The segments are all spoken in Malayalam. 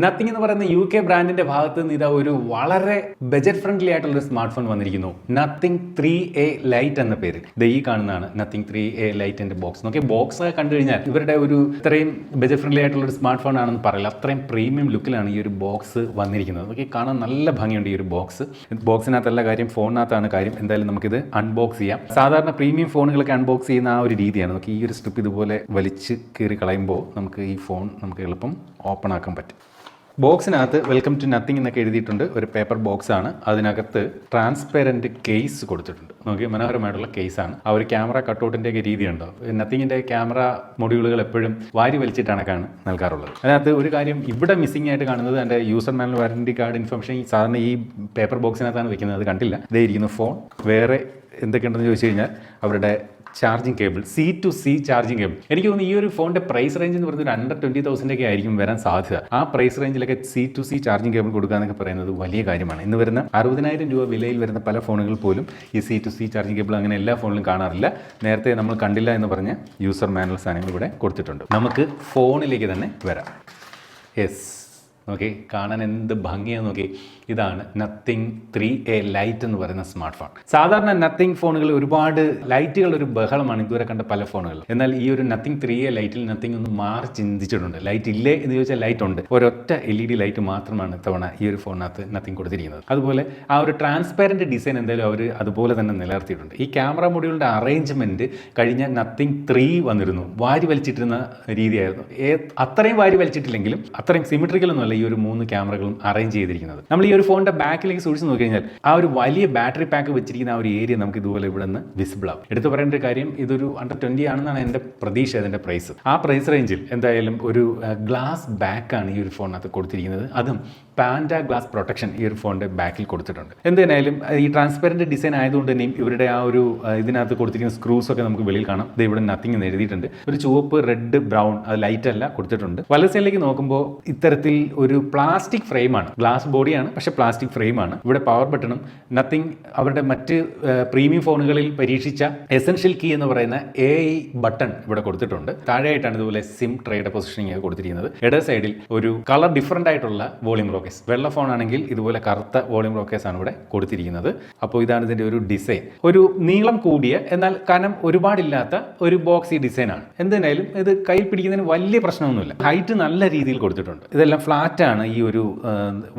നത്തിങ് എന്ന് പറയുന്ന UK ബ്രാൻഡിന്റെ ഭാഗത്ത് നിന്ന് ഇതാ ഒരു വളരെ ബജറ്റ് ഫ്രണ്ട്ലി ആയിട്ടുള്ള ഒരു സ്മാർട്ട് ഫോൺ വന്നിരിക്കുന്നു. നത്തിങ് 3A ലൈറ്റ് എന്ന പേര്. ഈ കാണുന്നതാണ് നത്തിങ് 3A ലൈറ്റിന്റെ ബോക്സ്. നോക്കി ബോക്സ് കണ്ടു കഴിഞ്ഞാൽ ഇവരുടെ ഒരു ഇത്രയും ബജറ്റ് ഫ്രണ്ട്ലി ആയിട്ടുള്ള ഒരു സ്മാർട്ട് ഫോൺ ആണെന്ന് പറയില്ല. അത്രയും പ്രീമിയം ലുക്കിലാണ് ഈ ഒരു ബോക്സ് വന്നിരിക്കുന്നത്. നോക്കി കാണാൻ നല്ല ഭംഗിയുണ്ട് ഈ ഒരു ബോക്സ്. ബോക്സിനകത്തല്ല കാര്യം, ഫോണിനകത്താണ് കാര്യം. എന്തായാലും നമുക്കിത് അൺബോക്സ് ചെയ്യാം. സാധാരണ പ്രീമിയം ഫോണുകളൊക്കെ അൺബോക്സ് ചെയ്യുന്ന ആ ഒരു രീതിയാണ്. നമുക്ക് ഈ ഒരു സ്ട്രിപ്പ് ഇതുപോലെ വലിച്ച് കീറി കളയുമ്പോൾ നമുക്ക് ഈ ഫോൺ നമുക്ക് എളുപ്പം ഓപ്പൺ ആക്കാൻ പറ്റും. ബോക്സിനകത്ത് വെൽക്കം ടു നത്തിങ് എന്നൊക്കെ എഴുതിയിട്ടുണ്ട്. ഒരു പേപ്പർ ബോക്സ് ആണ്. അതിനകത്ത് ട്രാൻസ്പെറൻറ്റ് കേസ് കൊടുത്തിട്ടുണ്ട്. നോക്കി മനോഹരമായിട്ടുള്ള കേസാണ്. ആ ഒരു ക്യാമറ കട്ടൗട്ടിൻ്റെ ഒക്കെ രീതിയുണ്ടോ? നത്തിങ്ങിൻ്റെ ക്യാമറ മൊഡ്യൂളുകൾ എപ്പോഴും വാരി വലിച്ചിട്ടാണ് നൽകാറുള്ളത്. അതിനകത്ത് ഒരു കാര്യം ഇവിടെ മിസ്സിംഗ് ആയിട്ട് കാണുന്നത് എൻ്റെ user manual warranty card information സാധാരണ ഈ പേപ്പർ ബോക്സിനകത്താണ് വെക്കുന്നത്. അത് കണ്ടില്ല. ഇതേ ഇരിക്കുന്നു ഫോൺ. വേറെ എന്തൊക്കെയുണ്ടെന്ന് ചോദിച്ചു കഴിഞ്ഞാൽ അവരുടെ charging cable, C-to-C charging cable. എനിക്ക് തോന്നുന്നു ഈ ഒരു ഫോണിന്റെ പ്രൈസ് റേഞ്ച് എന്ന് പറയുന്നത് ഒരു അണ്ടർ 20,000 ഒക്കെ ആയിരിക്കും വരാൻ സാധ്യത. ആ പ്രൈസ് റേഞ്ചിലൊക്കെ C-to-C ചാർജിങ് കേബിൾ കൊടുക്കുക എന്നൊക്കെ പറയുന്നത് വലിയ കാര്യമാണ്. ഇന്ന് വരുന്ന 60,000 രൂപ വിലയിൽ വരുന്ന പല ഫോണുകൾ പോലും ഈ C-to-C ചാർജിങ് കേബിൾ അങ്ങനെ എല്ലാ ഫോണിലും കാണാറില്ല. നേരത്തെ നമ്മൾ കണ്ടില്ല എന്ന് പറഞ്ഞ യൂസർ മാനുവൽ സാധനങ്ങൾ ഇവിടെ കൊടുത്തിട്ടുണ്ട്. നമുക്ക് ഫോണിലേക്ക് തന്നെ വരാം. യെസ്, നോക്കി കാണാൻ എന്ത് ഭംഗിയാന്ന് നോക്കി. ഇതാണ് നത്തിങ് 3A ലൈറ്റ് എന്ന് പറയുന്ന സ്മാർട്ട് ഫോൺ. സാധാരണ നത്തിങ് ഫോണുകൾ ഒരുപാട് ലൈറ്റുകൾ ഒരു ബഹളമാണ് ഇതുവരെ കണ്ട പല ഫോണുകളിലും. എന്നാൽ ഈ ഒരു നത്തിങ് 3A ലൈറ്റിൽ നത്തിങ് ഒന്ന് മാറി ചിന്തിച്ചിട്ടുണ്ട്. ലൈറ്റ് ഇല്ലേ എന്ന് ചോദിച്ചാൽ ലൈറ്റ് ഉണ്ട്. ഒരൊറ്റ LED ലൈറ്റ് മാത്രമാണ് ഇത്തവണ ഈ ഒരു ഫോണിനകത്ത് നത്തിങ് കൊടുത്തിരിക്കുന്നത്. അതുപോലെ ആ ഒരു ട്രാൻസ്പെറൻറ്റ് ഡിസൈൻ എന്തായാലും അവർ അതുപോലെ തന്നെ നിലനിർത്തിയിട്ടുണ്ട്. ഈ ക്യാമറ മൊഡ്യൂളിൻ്റെ അറേഞ്ച്മെൻറ്റ് കഴിഞ്ഞ നത്തിങ് 3 വന്നിരുന്നു. വാരി വലിച്ചിട്ടിരുന്ന രീതിയായിരുന്നു. അത്രയും വാരി വലിച്ചിട്ടില്ലെങ്കിലും അത്രയും സിമെട്രിക്കൽ ഒന്നുമല്ല ഈ ഒരു 3 ക്യാമറകളും അറേഞ്ച് ചെയ്തിരിക്കുന്നത്. നമ്മൾ ഈ ഒരു ഫോണിന്റെ ബാക്കിലേക്ക് സൂക്ഷിച്ച് നോക്കി കഴിഞ്ഞാൽ ആ ഒരു വലിയ ബാറ്ററി പാക്ക് വെച്ചിരിക്കുന്ന ആ ഒരു ഏരിയ നമുക്ക് ഇതുപോലെ ഇവിടെ നിന്ന് വിസിബിൾ ആവും. എടുത്തു പറയേണ്ട ഒരു കാര്യം, ഇതൊരു അണ്ടർ 20 ആണെന്നാണ് എൻ്റെ പ്രതീക്ഷ. അതിൻ്റെ പ്രൈസ് ആ പ്രൈസ് റേഞ്ചിൽ എന്തായാലും ഒരു ഗ്ലാസ് ബാക്കാണ് ഈ ഒരു ഫോണിനകത്ത് കൊടുത്തിരിക്കുന്നത്. അതും പാൻഡ ഗ്ലാസ് പ്രൊട്ടക്ഷൻ ഈ ഒരു ഫോണിന്റെ ബാക്കിൽ കൊടുത്തിട്ടുണ്ട്. എന്തായാലും ഈ ട്രാൻസ്പെറൻറ്റ് ഡിസൈൻ ആയതുകൊണ്ട് തന്നെയും ഇവരുടെ ആ ഒരു ഇതിനകത്ത് കൊടുത്തിരിക്കുന്ന സ്ക്രൂസ് ഒക്കെ നമുക്ക് വെളിയിൽ കാണാം. ഇത് ഇവിടെ നത്തിങ് എന്ന് എഴുതിയിട്ടുണ്ട്. ഒരു ചുവപ്പ്, റെഡ്, ബ്രൗൺ, അത് ലൈറ്റ് അല്ല കൊടുത്തിട്ടുണ്ട്. വലത് സൈഡിലേക്ക് നോക്കുമ്പോൾ ഇത്തരത്തിൽ ഒരു പ്ലാസ്റ്റിക് ഫ്രെയിമാണ്. ഗ്ലാസ് ബോഡിയാണ്, പക്ഷേ പ്ലാസ്റ്റിക് ഫ്രെയിമാണ്. ഇവിടെ പവർ ബട്ടണും നത്തിങ് അവരുടെ മറ്റ് പ്രീമിയം ഫോണുകളിൽ പരീക്ഷിച്ച എസെൻഷ്യൽ കീ എന്ന് പറയുന്ന AI ബട്ടൺ ഇവിടെ കൊടുത്തിട്ടുണ്ട്. താഴെയായിട്ടാണ് ഇതുപോലെ സിം ട്രേയുടെ പൊസിഷനിങ് കൊടുത്തിരിക്കുന്നത്. ഇടത് സൈഡിൽ ഒരു കളർ ഡിഫറൻ്റ് ആയിട്ടുള്ള വോളിയം റോക്കേസ്. വെള്ള ഫോൺ ആണെങ്കിൽ ഇതുപോലെ കറുത്ത വോളിയം റോക്കേസ് ആണ് ഇവിടെ കൊടുത്തിരിക്കുന്നത്. അപ്പോൾ ഇതാണ് ഇതിന്റെ ഒരു ഡിസൈൻ. ഒരു നീളം കൂടിയ എന്നാൽ കനം ഒരുപാടില്ലാത്ത ഒരു ബോക്സി ഡിസൈൻ ആണ്. എന്തായാലും ഇത് കയ്യിൽ പിടിക്കുന്നതിന് വലിയ പ്രശ്നമൊന്നുമില്ല. ഹൈറ്റ് നല്ല രീതിയിൽ കൊടുത്തിട്ടുണ്ട്. ഇതെല്ലാം ഫ്ലാറ്റ് ആണ് ഈ ഒരു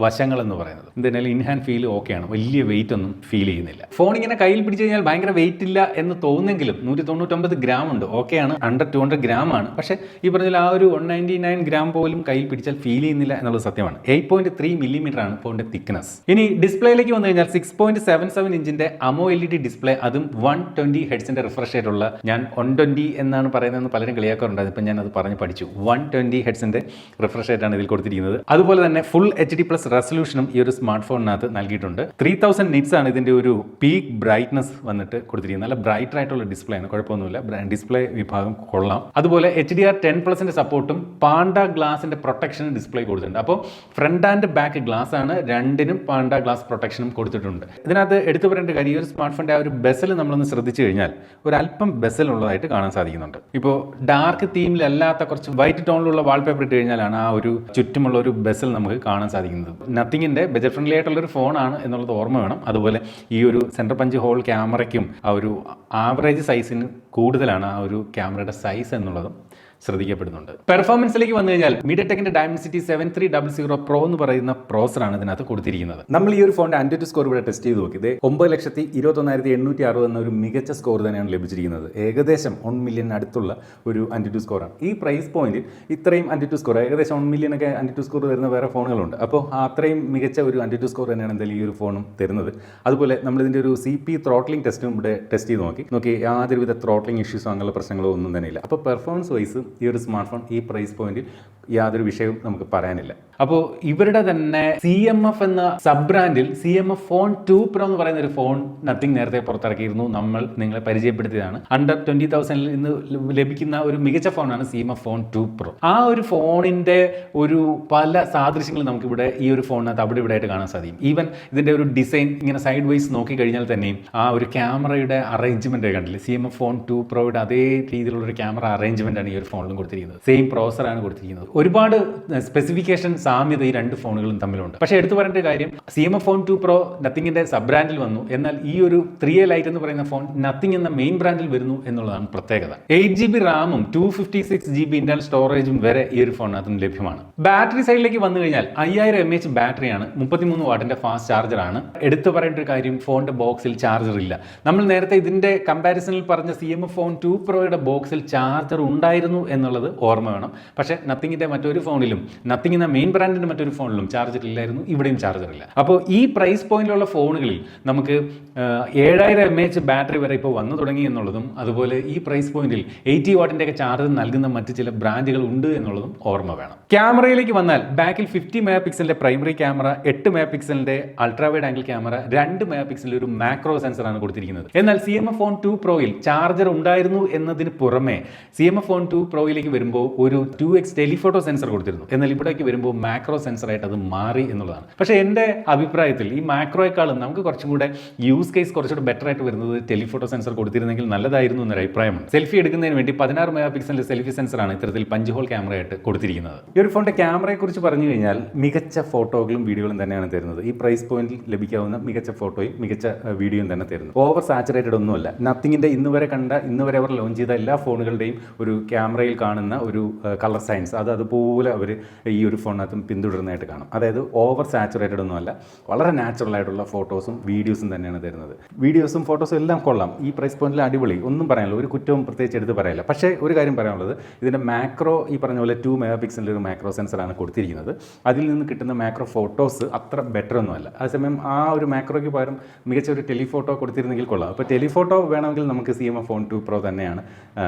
വശങ്ങൾ എന്ന് പറയുന്നത്. എന്തായാലും ഇൻഹാൻഡ് ഫീൽ ഓക്കെയാണ്. വലിയ വെയിറ്റ് ഒന്നും ഫീൽ ചെയ്യുന്നില്ല. ഫോൺ ഇങ്ങനെ കയ്യിൽ പിടിച്ചു കഴിഞ്ഞാൽ ഭയങ്കര വെയിറ്റ് ഇല്ല എന്ന് തോന്നുന്നെങ്കിലും 199 ഗ്രാം ഉണ്ട്. ഓക്കെയാണ്, അണ്ടർ 200 ഗ്രാം ആണ്. പക്ഷേ ഈ പറഞ്ഞാൽ ആ ഒരു 199 ഗ്രാം പോലും കയ്യിൽ പിടിച്ചാൽ ഫീൽ ചെയ്യുന്നില്ല എന്നുള്ളത് സത്യമാണ്. 8.3 മില്ലിമീറ്റർ ആണ് ഫോണിന്റെ തിക്നെസ്. ഇനി ഡിസ്പ്ലേയിലേക്ക് വന്നു കഴിഞ്ഞാൽ 6.77 ഇഞ്ചിന്റെ AMOLED ഡിസ്പ്ലേ, അതും 120 ഹെഡ്സിന്റെ റിഫ്രഷ് റേറ്റുള്ള, ഞാൻ 120 എന്നാണ് പറയുന്നതെന്ന് പലരും കളിയാക്കാറുണ്ട്. അതിപ്പോൾ ഞാൻ അത് പറഞ്ഞ് പഠിച്ചു. 120 ഹെഡ്സിന്റെ റിഫ്രഷ് റേറ്റ് ആണ് ഇതിൽ കൊടുത്തിരിക്കുന്നത്. അതുപോലെ തന്നെ ഫുൾ HD+ റെസൊല്യൂഷനും ഈ ഒരു സ്മാർട്ട് ഫോണിനകത്ത് നൽകിയിട്ടുണ്ട്. 3000 നിറ്റ്സ് ആണ് ഇതിന്റെ ഒരു പീക്ക് ബ്രൈറ്റ്നസ് വന്നിട്ട് കൊടുത്തിരിക്കുന്നത്. നല്ല ബ്രൈറ്റർ ആയിട്ടുള്ള ഡിസ്പ്ലേ ആണ്, കുഴപ്പമൊന്നുമില്ല. ഡിസ്പ്ലേ വിഭാഗം കൊള്ളാം. അതുപോലെ HDR10+ന്റെ സപ്പോർട്ടും പാണ്ട ഗ്ലാസിന്റെ പ്രൊട്ടക്ഷനും ഡിസ്പ്ലേ കൊടുത്തിട്ടുണ്ട്. അപ്പോൾ ഫ്രണ്ട് ആൻഡ് ബാക്ക് ഗ്ലാസ് ആണ്, രണ്ടിനും പാണ്ട ഗ്ലാസ് പ്രൊട്ടക്ഷനും കൊടുത്തിട്ടുണ്ട്. ഇതിനകത്ത് എടുത്തു പറയേണ്ട കാര്യം, ഈ ഒരു സ്മാർട്ട് ഫോണിന്റെ ആ ഒരു ബെസൽ നമ്മളൊന്ന് ശ്രദ്ധിച്ചു കഴിഞ്ഞാൽ ഒരു അല്പം ബെസൽ ഉള്ളതായിട്ട് കാണാൻ സാധിക്കുന്നുണ്ട്. ഇപ്പോൾ ഡാർക്ക് തീമിലല്ലാത്ത കുറച്ച് വൈറ്റ് ടോണിലുള്ള വാൾപേപ്പർ ഇട്ട് കഴിഞ്ഞാലാണ് ആ ഒരു ചുറ്റുമുള്ള ഒരു ബെസൽ നമുക്ക് കാണാൻ സാധിക്കുന്നത്. നത്തിങ്ങിന്റെ ബജറ്റ് ഫ്രണ്ട്ലി ആയിട്ടുള്ള ഒരു ഫോണാണ് എന്നുള്ളത് ഓർമ്മ വേണം. അതുപോലെ ഈ ഒരു സെൻറ്റർ പഞ്ച് ഹോൾ ക്യാമറയ്ക്കും ആ ഒരു ആവറേജ് സൈസിന് കൂടുതലാണ് ആ ഒരു ക്യാമറയുടെ സൈസ് എന്നുള്ളതും ശ്രദ്ധിക്കപ്പെടുന്നുണ്ട്. പെർഫോമൻസിലേക്ക് വന്നു കഴിഞ്ഞാൽ MediaTekന്റെ Dimensity 7300 Pro എന്ന് പറയുന്ന പ്രോസറാണ് ഇതിനകത്ത് കൊടുത്തിരിക്കുന്നത്. നമ്മൾ ഈ ഒരു ഫോണിന്റെ AnTuTu സ്കോർ ഇവിടെ ടെസ്റ്റ് ചെയ്ത് നോക്കിയത് 9,21,860 എന്ന ഒരു മികച്ച സ്കോർ തന്നെയാണ് ലഭിച്ചിരിക്കുന്നത്. ഏകദേശം 1 മില്യൺ അടുത്തുള്ള ഒരു AnTuTu സ്കോറാണ്. ഈ പ്രൈസ് പോയിന്റിൽ ഇത്രയും AnTuTu സ്കോർ, ഏകദേശം 1 മില്യൺ ഒക്കെ AnTuTu സ്കോർ തരുന്ന വേറെ ഫോണുകളുണ്ട്. അപ്പോൾ അത്രയും മികച്ച ഒരു AnTuTu സ്കോർ തന്നെയാണ് എന്തായാലും ഈ ഒരു ഫോണും തരുന്നത്. അതുപോലെ നമ്മളിതിൻ്റെ ഒരു CP ത്രോട്ട്ലിംഗ് ടെസ്റ്റും ഇവിടെ ടെസ്റ്റ് ചെയ്ത് നോക്കി യാതൊരുവിധ ത്രോട്ട്ലിംഗ് ഇഷ്യൂസോ അങ്ങനെയുള്ള പ്രശ്നങ്ങളോ ഒന്നും തന്നെ ഇല്ല. അപ്പോൾ പെർഫോമൻസ് വൈസ് ഈ ഒരു സ്മാർട്ട് ഫോൺ ഈ പ്രൈസ് പോയിന്റിൽ യാതൊരു വിഷയവും നമുക്ക് പറയാനില്ല. അപ്പോൾ ഇവരുടെ തന്നെ CMF എന്ന സബ് ബ്രാൻഡിൽ CMF ഫോൺ 2 Pro എന്ന് പറയുന്ന ഒരു ഫോൺ നത്തിങ് നേരത്തെ പുറത്തിറക്കിയിരുന്നു. നമ്മൾ നിങ്ങളെ പരിചയപ്പെടുത്തിയതാണ്. അണ്ടർ 20,000 ഇന്ന് ലഭിക്കുന്ന ഒരു മികച്ച ഫോണാണ് CMF ഫോൺ 2 Pro. ആ ഒരു ഫോണിന്റെ ഒരു പല സാദൃശ്യങ്ങളും നമുക്കിവിടെ ഈ ഒരു ഫോണിനകത്ത് അവിടെ ഇവിടെ ആയിട്ട് കാണാൻ സാധിക്കും. ഈവൻ ഇതിന്റെ ഒരു ഡിസൈൻ ഇങ്ങനെ സൈഡ് വൈസ് നോക്കി കഴിഞ്ഞാൽ തന്നെയും ആ ഒരു ക്യാമറയുടെ അറേഞ്ച്മെന്റ് കണ്ടില്ലേ, CMF ഫോൺ 2 Proയുടെ അതേ രീതിയിലുള്ള ഒരു ക്യാമറ അറേഞ്ച്മെന്റ് ആണ് ഈ ഒരു ഫോൺ ഫോണിലും കൊടുത്തിരിക്കുന്നത്. സെയിം പ്രോസറാണ് കൊടുത്തിരിക്കുന്നത്. ഒരുപാട് സ്പെസിഫിക്കേഷൻ സാമ്യത ഈ രണ്ട് ഫോണുകളും തമ്മിലുണ്ട്. പക്ഷേ എടുത്തു പറയേണ്ട കാര്യം CMF Phone 2 Pro നത്തിങ്ങിന്റെ സബ് ബ്രാൻഡിൽ വന്നു. എന്നാൽ ഈ ഒരു 3A Lite എന്ന് പറയുന്ന ഫോൺ നത്തിങ് എന്ന മെയിൻ ബ്രാൻഡിൽ വരുന്നു എന്നുള്ളതാണ് പ്രത്യേകത. 8GB റാമും 256GB ഇന്റർണൽ സ്റ്റോറേജും വരെ ഈ ഒരു ഫോണിനകത്തും ലഭ്യമാണ്. ബാറ്ററി സൈഡിലേക്ക് വന്നു കഴിഞ്ഞാൽ 5000 mAh ബാറ്ററിയാണ്, 33 വാട്ടിന്റെ ഫാസ്റ്റ് ചാർജർ ആണ്. എടുത്തു പറയേണ്ട ഒരു കാര്യം, ഫോണിന്റെ ബോക്സിൽ ചാർജർ ഇല്ല. നമ്മൾ നേരത്തെ ഇതിന്റെ കമ്പാരിസണിൽ പറഞ്ഞ CMF Phone 2 Proയുടെ ബോക്സിൽ ചാർജർ ഉണ്ടായിരുന്നു എന്നുള്ളത് ഓർമ്മ വേണം. പക്ഷേ നത്തിങ്ങിന്റെ മറ്റൊരു ഫോണിലും, നത്തിങ് എന്ന മെയിൻ ബ്രാൻഡിന്റെ മറ്റൊരു ഫോണിലും ചാർജർ ഇല്ലായിരുന്നു, ഇവിടെയും ചാർജർ ഇല്ല. അപ്പോൾ ഈ പ്രൈസ് പോയിന്റിലുള്ള ഫോണുകളിൽ നമുക്ക് 7000 mAh ബാറ്ററി വരെ ഇപ്പോൾ വന്നു തുടങ്ങി എന്നുള്ളതും, അതുപോലെ ഈ പ്രൈസ് പോയിന്റിൽ 80 വാട്ടിന്റെ ഒക്കെ ചാർജർ നൽകുന്ന മറ്റ് ചില ബ്രാൻഡുകൾ ഉണ്ട് എന്നുള്ളതും ഓർമ്മ വേണം. ക്യാമറയിലേക്ക് വന്നാൽ ബാക്കിൽ 50 മെഗാ പിക്സലിന്റെ പ്രൈമറി ക്യാമറ, 8 മെഗാ പിക്സലിന്റെ ultra wide angle camera, 2 mega പിക്സലിന്റെ ഒരു മാക്രോ സെൻസറാണ് കൊടുത്തിരിക്കുന്നത്. എന്നാൽ CMF Phone 2 Proയിൽ ചാർജർ ഉണ്ടായിരുന്നു എന്നതിന് പുറമെ CMF Phone 2 Proയിലേക്ക് വരുമ്പോൾ ഒരു 2x ടെലിഫോട്ടോ സെൻസർ കൊടുത്തിരുന്നു. എന്നാൽ ഇവിടേക്ക് വരുമ്പോൾ മാക്രോ സെൻസറായിട്ട് അത് മാറി എന്നുള്ളതാണ്. പക്ഷേ എൻ്റെ അഭിപ്രായത്തിൽ ഈ മാക്രോയെക്കാളും നമുക്ക് കുറച്ചും കൂടെ യൂസ് കേസ് കുറച്ചുകൂടെ ബെറ്റർ ആയിട്ട് വരുന്നത് ടെലിഫോട്ടോ സെൻസർ കൊടുത്തിരുന്നെങ്കിൽ നല്ലതായിരുന്നു എന്നൊരു അഭിപ്രായമാണ്. സെൽഫി എടുക്കുന്നതിന് വേണ്ടി 16 മെഗാ പിക്സലിന്റെ സെൽഫി സെൻസറാണ് ഇത്തരത്തിൽ പഞ്ച് ഹോൾ ക്യാമറയായിട്ട് കൊടുത്തിരിക്കുന്നത്. ഈ ഒരു ഫോണിന്റെ ക്യാമറയെ കുറിച്ച് പറഞ്ഞു കഴിഞ്ഞാൽ മികച്ച ഫോട്ടോകളും വീഡിയോകളും തന്നെയാണ് തരുന്നത്. ഈ പ്രൈസ് പോയിന്റിൽ ലഭിക്കാവുന്ന മികച്ച ഫോട്ടോയും മികച്ച വീഡിയോയും തന്നെ തരുന്നു. ഓവർ സാച്ചുറേറ്റഡ് ഒന്നുമല്ല. നത്തിങ്ങിന്റെ ഇന്ന് വരെ അവർ ലോഞ്ച് ചെയ്ത എല്ലാ ഫോണുകളുടെയും ഒരു ക്യാമറയിൽ കാണുന്ന ഒരു കളർ സയൻസ് അതുപോലെ അവർ ഈ ഒരു ഫോണിനകത്തും പിന്തുടരുന്നതായിട്ട് കാണും. അതായത് ഓവർ സാച്ചുറേറ്റഡ് ഒന്നുമല്ല, വളരെ നാച്ചുറൽ ആയിട്ടുള്ള ഫോട്ടോസും വീഡിയോസും തന്നെയാണ് തരുന്നത്. വീഡിയോസും ഫോട്ടോസും എല്ലാം കൊള്ളാം. ഈ പ്രൈസ് പോയിന്റിൽ അടിപൊളി, ഒന്നും പറയാനില്ല, ഒരു കുറ്റവും പ്രത്യേകിച്ച് എടുത്ത് പറയാനില്ല. പക്ഷേ ഒരു കാര്യം പറയാനുള്ളത്, ഇതിൻ്റെ മാക്രോ ഈ പറഞ്ഞ പോലെ 2 മെഗാ പിക്സലിൻ്റെ ഒരു മാക്രോ സെൻസറാണ് കൊടുത്തിരിക്കുന്നത്. അതിൽ നിന്ന് കിട്ടുന്ന മാക്രോ ഫോട്ടോസ് അത്ര ബെറ്റർ ഒന്നുമല്ല. അതേസമയം ആ ഒരു മാക്രോയ്ക്ക് പകരം മികച്ച ഒരു ടെലിഫോട്ടോ കൊടുത്തിരുന്നെങ്കിൽ കൊള്ളാം. അപ്പോൾ ടെലിഫോട്ടോ വേണമെങ്കിൽ നമുക്ക് CMF Phone 2 Pro തന്നെയാണ്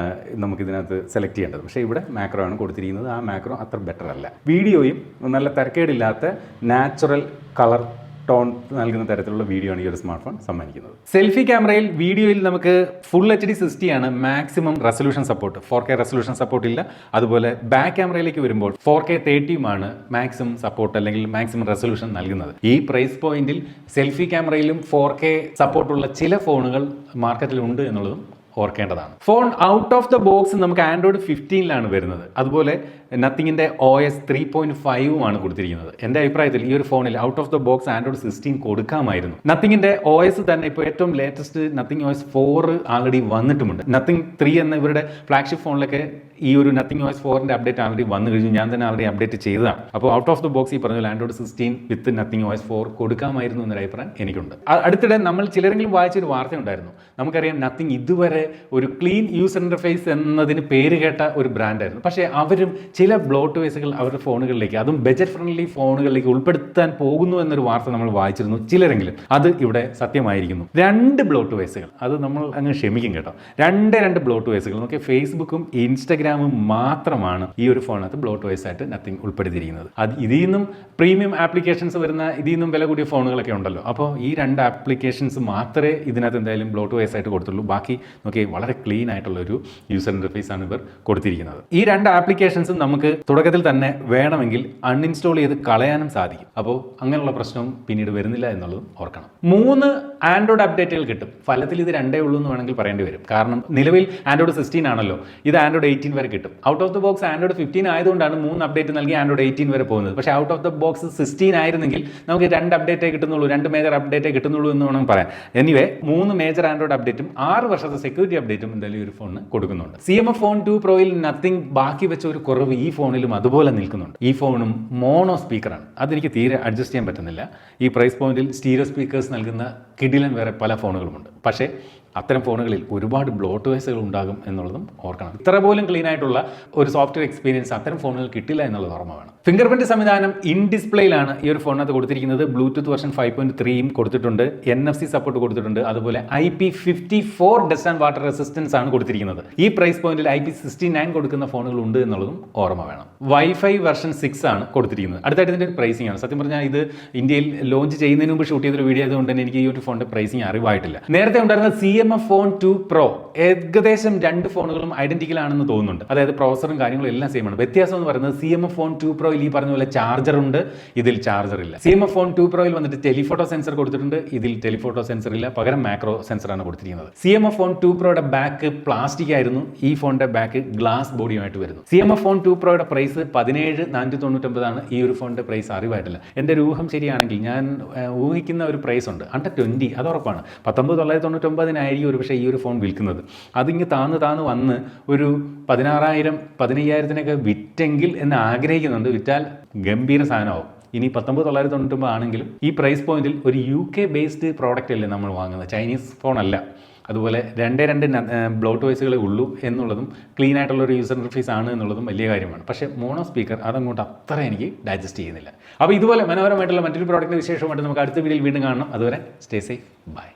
നമുക്കിതിനകത്ത് സെലക്ട് ചെയ്യേണ്ടത്. പക്ഷേ ഇവിടെ മാക്രോ ആണ് കൊടുത്തിരിക്കുന്നത്. ആ മാക്രോ അത്ര ബെറ്റർ അല്ല. വീഡിയോയും നല്ല തരക്കേടില്ലാത്ത നാച്ചുറൽ കളർ ടോൺ നൽകുന്ന തരത്തിലുള്ള വീഡിയോ ആണ് ഈ ഒരു സ്മാർട്ട് ഫോൺ സമ്മാനിക്കുന്നത്. സെൽഫി ക്യാമറയിൽ വീഡിയോയിൽ നമുക്ക് ഫുൾ HD 60 ആണ് maximum resolution support. 4K resolution support ഇല്ല. അതുപോലെ ബാക്ക് ക്യാമറയിലേക്ക് വരുമ്പോൾ 4K 30 ആണ് മാക്സിമം സപ്പോർട്ട് അല്ലെങ്കിൽ മാക്സിമം റെസൊല്യൂഷൻ നൽകുന്നത്. ഈ പ്രൈസ് പോയിന്റിൽ സെൽഫി ക്യാമറയിലും 4K സപ്പോർട്ടുള്ള ചില ഫോണുകൾ മാർക്കറ്റിലുണ്ട് എന്നുള്ളതും ഓർക്കേണ്ടതാണ്. Phone out of the box നമുക്ക് Android 15 വരുന്നത്. അതുപോലെ നത്തിങ്ങിന്റെ OS 3.5 ആണ് കൊടുത്തിരിക്കുന്നത്. എൻ്റെ അഭിപ്രായത്തിൽ ഈ ഒരു ഫോണിൽ out of the box Android 16 കൊടുക്കാമായിരുന്നു. നത്തിങ്ങിന്റെ OS തന്നെ ഇപ്പോൾ ഏറ്റവും ലേറ്റസ്റ്റ് നത്തിങ് OS 4 ആൾറെഡി വന്നിട്ടുമുണ്ട്. നത്തിങ് 3 എന്ന ഇവരുടെ ഫ്ലാഗ്ഷിപ്പ് ഫോണിലൊക്കെ ഈ ഒരു നത്തിങ് OS 4ന്റെ അപ്ഡേറ്റ് ആൾറെഡി വന്നു കഴിഞ്ഞു. ഞാൻ തന്നെ ആൾറെഡി അപ്ഡേറ്റ് ചെയ്തതാണ്. അപ്പോൾ ഔട്ട് ഓഫ് ദ ബോക്സ് ഈ പറഞ്ഞ Android 16 വിത്ത് നത്തിങ് OS 4 കൊടുക്കാമായിരുന്നു എന്നൊരു അഭിപ്രായം എനിക്കുണ്ട്. അടുത്തിടെ നമ്മൾ ചിലരെങ്കിലും വായിച്ചൊരു വാർത്ത ഉണ്ടായിരുന്നു. നമുക്കറിയാം നത്തിങ് ഇതുവരെ ഒരു ക്ലീൻ യൂസർ ഇന്റർഫേസ് എന്നതിന് പേര് കേട്ട ഒരു ബ്രാൻഡായിരുന്നു. പക്ഷേ അവരും ചില ബ്ലോട്ട്വെയർസുകൾ അവരുടെ ഫോണുകളിലേക്ക്, അതും ബജറ്റ് ഫ്രണ്ട്ലി ഫോണുകളിലേക്ക് ഉൾപ്പെടുത്താൻ പോകുന്നു എന്നൊരു വാർത്ത നമ്മൾ വായിച്ചിരുന്നു. ചിലരെങ്കിലും അത് ഇവിടെ സത്യമായിരിക്കുന്നു. 2 ബ്ലോട്ട്വെയർസുകൾ, അത് നമ്മൾ അങ്ങ് ക്ഷമിക്കും കേട്ടോ. 2 ബ്ലോട്ട്വെയർസുകൾ നോക്കി, ഫേസ്ബുക്കും ഇൻസ്റ്റഗ്രാമും മാത്രമാണ് ഈ ഒരു ഫോണിനകത്ത് ബ്ലോട്ട്വെയർസ് ആയിട്ട് നത്തിങ് ഉൾപ്പെടുത്തിയിരിക്കുന്നത്. ഇതിൽ നിന്നും പ്രീമിയം ആപ്ലിക്കേഷൻസ് വരുന്ന, ഇതിൽ നിന്നും വില കൂടിയ ഫോണുകളൊക്കെ ഉണ്ടല്ലോ. അപ്പോൾ ഈ 2 ആപ്ലിക്കേഷൻസ് മാത്രമേ ഇതിനകത്ത് എന്തായാലും ബ്ലോട്ട്വെയർസ് ആയിട്ട് കൊടുത്തുള്ളൂ. ബാക്കി നോക്കി വളരെ ക്ലീൻ ആയിട്ടുള്ള ഒരു യൂസർ ഇന്റർഫേസ് ആണ് ഇവർ കൊടുത്തിരിക്കുന്നത്. ഈ 2 ആപ്ലിക്കേഷൻസും നമുക്ക് തുടക്കത്തിൽ തന്നെ വേണമെങ്കിൽ അൺഇൻസ്റ്റാൾ ചെയ്ത് കളയാനും സാധിക്കും. അപ്പോൾ അങ്ങനെയുള്ള പ്രശ്നവും പിന്നീട് വരുന്നില്ല എന്നുള്ളതും ഓർക്കണം. 3 ആൻഡ്രോയിഡ് അപ്ഡേറ്റുകൾ കിട്ടും. ഫലത്തിൽ ഇത് 2 ഉള്ളൂ എന്ന് വേണമെങ്കിൽ പറയേണ്ടി വരും. കാരണം നിലവിൽ Android 16 ആണല്ലോ, ഇത് Android 18 വരെ കിട്ടും. Out of the box Android 15 ആയതുകൊണ്ടാണ് 3 അപ്ഡേറ്റ് നൽകി Android 18 വരെ പോകുന്നത്. പക്ഷേ ഔട്ട് ഓഫ് ദ ബോക്സ് 16 ആയിരുന്നെങ്കിൽ നമുക്ക് 2 അപ്ഡേറ്റേ കിട്ടുന്നുള്ളൂ, 2 മേജർ അപ്ഡേറ്റേ കിട്ടുന്നുള്ളൂ എന്ന് വേണം പറയാൻ. എനിവേ 3 മേജർ ആൻഡ്രോയിഡ് അപ്ഡേറ്റും 6 വർഷത്തെ സെക്യൂരിറ്റി അപ്ഡേറ്റും എന്തായാലും ഒരു ഫോണിന് കൊടുക്കുന്നുണ്ട്. CMF Phone 2 Proയിൽ നത്തിങ് ബാക്കി വെച്ച ഒരു കുറവ് ഈ ഫോണിലും അതുപോലെ നിൽക്കുന്നുണ്ട്. ഈ ഫോണും മോണോ സ്പീക്കറാണ്. അതെനിക്ക് തീരെ അഡ്ജസ്റ്റ് ചെയ്യാൻ പറ്റുന്നില്ല. ഈ പ്രൈസ് പോയിന്റിൽ സ്റ്റീരിയോ സ്പീക്കേഴ്സ് നൽകുന്ന കിടിലൻ വേറെ പല ഫോണുകളുമുണ്ട്. പക്ഷേ അത്തരം ഫോണുകളിൽ ഒരുപാട് ബ്ലോട്ട്വെയർസുകൾ ഉണ്ടാകും എന്നുള്ളതും ഓർക്കണം. ഇത്ര പോലും ക്ലീൻ ആയിട്ടുള്ള ഒരു സോഫ്റ്റ്വെയർ എക്സ്പീരിയൻസ് അത്തരം ഫോണുകൾ കിട്ടില്ല എന്നുള്ളത് ഓർമ്മ വേണം. ഫിംഗർ പ്രിന്റ് സംവിധാനം ഇൻ ഡിസ്പ്ലേയിലാണ് ഈ ഒരു ഫോണിനകത്ത് കൊടുത്തിരിക്കുന്നത്. ബ്ലൂടൂത്ത് വെർഷൻ 5.3 കൊടുത്തിട്ടുണ്ട്, NFC സപ്പോർട്ട് കൊടുത്തിട്ടുണ്ട്, അതുപോലെ IP54 dust and water resistance ആണ് കൊടുത്തിരിക്കുന്നത്. ഈ പ്രൈസ് പോയിന്റിൽ IP69 കൊടുക്കുന്ന ഫോണുകൾ ഉണ്ട് എന്നുള്ളതും ഓർമ്മ വേണം. Wi-Fi വെർഷൻ 6 ആണ് കൊടുത്തിരിക്കുന്നത്. അടുത്തായിട്ട് ഇതിന്റെ പ്രൈസിംഗ് ആണ്. സത്യം പറഞ്ഞാൽ ഇത് ഇന്ത്യയിൽ ലോഞ്ച് ചെയ്യുന്നതിന് മുമ്പ് ഷൂട്ട് ചെയ്തൊരു വീഡിയോ ആയതുകൊണ്ട് തന്നെ എനിക്ക് ഈ ഒരു ഫോണിന്റെ പ്രൈസിംഗ് അറിവായിട്ടില്ല. നേരത്തെ ഉണ്ടായിരുന്ന CMF Phone 2 Pro ഏകദേശം രണ്ട് ഫോണുകളും ഐഡന്റിക്കൽ ആണെന്ന് തോന്നുന്നുണ്ട്. അതായത് പ്രോസറും കാര്യങ്ങളും എല്ലാം സെയിം ആണ്. വ്യത്യാസം എന്ന് പറയുന്നത് CMF Phone 2 Pro ഈ പറഞ്ഞ പോലെ ചാർജർ ഉണ്ട്, ഇതിൽ ചാർജർ ഇല്ല. CMF Phone 2 Pro വന്നിട്ട് ടെലിഫോട്ടോ സെൻസർ കൊടുത്തിട്ടുണ്ട്, ഇതിൽ ടെലിഫോട്ടോ സെൻസർ ഇല്ല, പകരം മാക്രോ സെൻസറാണ് കൊടുത്തിരിക്കുന്നത്. CMF Phone 2 Proയുടെ ബാക്ക് പ്ലാസ്റ്റിക് ആയിരുന്നു, ഈ ഫോണിന്റെ ബാക്ക് ഗ്ലാസ് ബോഡിയുമായിട്ട് വരുന്നു. CMF Phone 2 Proയുടെ പ്രൈസ് 17,499 ആണ്. ഈ ഒരു ഫോണിന്റെ പ്രൈസ് അറിവായിട്ടില്ല. എൻ്റെ ഒരു ഊഹം ശരിയാണെങ്കിൽ ഞാൻ ഊഹിക്കുന്ന ഒരു പ്രൈസ് ഉണ്ട്, അണ്ടർ 20, അത് ഉറപ്പാണ്. 19,999 ഒരു പക്ഷേ ഈ ഒരു ഫോൺ വിൽക്കുന്നത്. അതിങ്ങ് താന്ന് വന്ന് ഒരു 16,000 15,000 വിറ്റെങ്കിൽ എന്ന് ആഗ്രഹിക്കുന്നുണ്ട്. വിറ്റാൽ ഗംഭീര സാധനമാവും. ഇനി 19,999 ആണെങ്കിലും ഈ പ്രൈസ് പോയിന്റിൽ ഒരു UK ബേസ്ഡ് പ്രോഡക്റ്റ് അല്ലേ നമ്മൾ വാങ്ങുന്നത്, ചൈനീസ് ഫോൺ അല്ല. അതുപോലെ 2 ബ്ലോട്ട് വോയിസുകളേ ഉള്ളൂ എന്നുള്ളതും ക്ലീൻ ആയിട്ടുള്ളൊരു യൂസർ ഇൻ്റർഫേസ് ആണ് എന്നുള്ളതും വലിയ കാര്യമാണ്. പക്ഷേ മോണോ സ്പീക്കർ അതങ്ങോട്ട് അത്ര എനിക്ക് ഡൈജസ്റ്റ് ചെയ്യുന്നില്ല. അപ്പോൾ ഇതുപോലെ മനോഹരമായിട്ടുള്ള മറ്റൊരു പ്രോഡക്റ്റിൻ്റെ വിശേഷമായിട്ട് നമുക്ക് അടുത്ത വീഡിയോയിൽ വീണ്ടും കാണണം. അതുവരെ സ്റ്റേ സേഫ്, ബൈ.